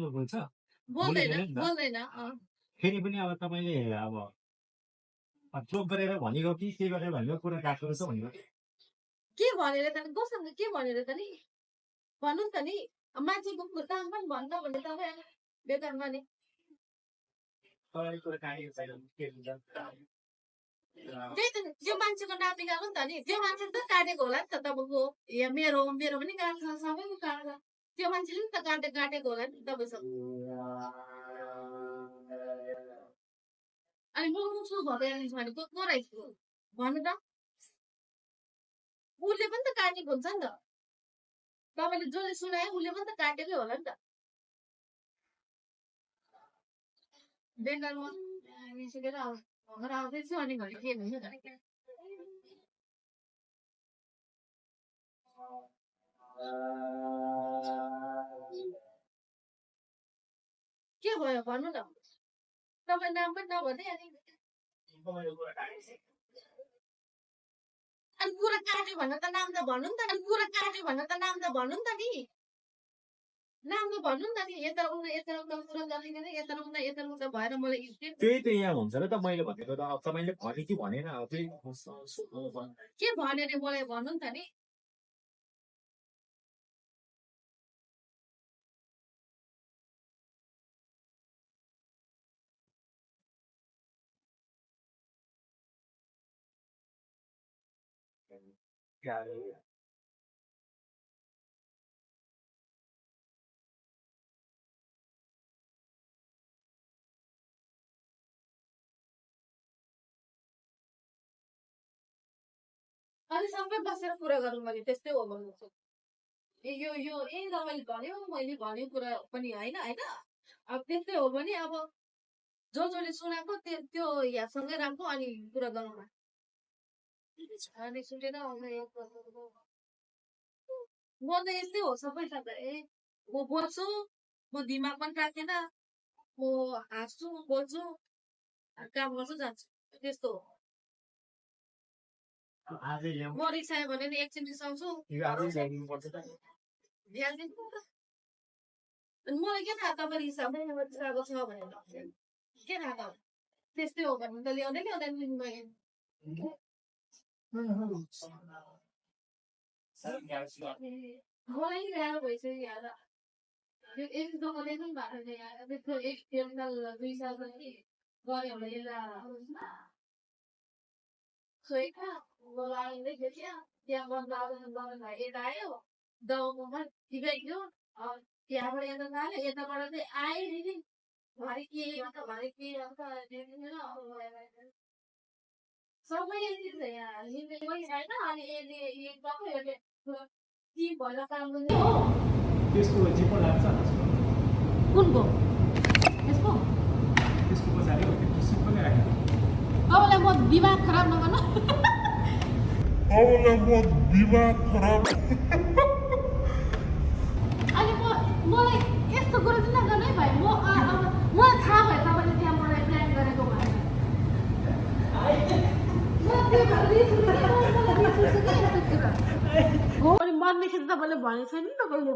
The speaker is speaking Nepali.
राम्रो बोल्छ बोल्दैन बोलिदिनु नि त बोल्दैन फेरि पनि अब तपाईँले अब जोक गरेर भनेको कि के गरेर भनेको कुरा काट्नु रहेछ भनेको के भनेर त नि कोसँग के भनेर त नि भन्नु त नि मान्छेको काम पनि भन्न भने तपाईँ बेकारमा नि तपाईँले कुरा काटेको छैन के हुन्छ त्यही त त्यो मान्छेको नाम निकाल्नु नि त नि त्यो मान्छे त काटेको होला नि त तपाईँको या मेरो मेरो पनि काट्छ सबैको काट्छ त्यो मान्छेले नि त काटेको होला नि तपाईँसँग अनि म मुसु भनेको भनेको को रहेछ भन्नु त उसले पनि त काटेको हुन्छ नि त तपाईँले जसले सुनायो उसले पनि त काटेकै होला नि त बेङ्गालमा निस्केर घर आउँदैछु अनि घरि के भयो के भयो भन्नु न तपाईँ नाम पनि नभन्दै अनि कुरा काट्यो भन्न त नाम त भन्नु नि त कुरा काट्यो भन्न त नाम त भन्नु नि त नि नाम त भन्नु नि त नि यता उता कुरा गरिकन यता उता भएर मलाई त्यही त यहाँ हुन्छ र त मैले भनेको त अब तपाईँले भने कि भनेन अब त्यही के भने अरे मलाई भन्नु नि त नि अनि सबै बसेर कुरा गरौँ भने त्यस्तै हो भन्नु यो तपाईँले भन्यो मैले भन्यो कुरा पनि होइन होइन अब त्यस्तै हो भने अब जसले सुनाएको त्यो यहाँसँगै राम्रो अनि कुरा गरौँ अनि सुनेर म त यस्तै हो सबै साथै म बोल्छु म दिमाग पनि राख्दैन म हाँस्छु बोल्छु काम गर्छु जान्छु त्यस्तो हो म रिसायो भने नि एकछिन रिसाउँछु मलाई के थाहा तपाईँ रिसाएको छ भनेर के थाहा त त्यस्तै हो भने त ल्याउँदैन मलाई गाह्रो भइसक्यो यहाँ एक दोकानले पनि भएको एक साल 2 साल पनि गऱ्यो भने सोएका बोलाउँदै थियो त्यहाँ बन्द यता आयो गाउँमा ठिकै थियो त्यहाँबाट यता आयो यताबाट चाहिँ आयो नि घरि के घरि के सबै यहाँ होइन अनि यसले टिम भएर काम गर्ने हो त्यसको जिपो लाग्छ कुनको यसको त्यसको पछाडि किसिम पनि राखेको तपाईँलाई म दिमाग खराब नगर्नु अनि मलाई यस्तो कुरो चाहिँ नगर्नु है भाइ मलाई थाहा भयो तपाईँले त्यहाँ मलाई प्लान गरेको भएन अनि मर्नेखेरि तपाईँले भनेको छैन नि तपाईँले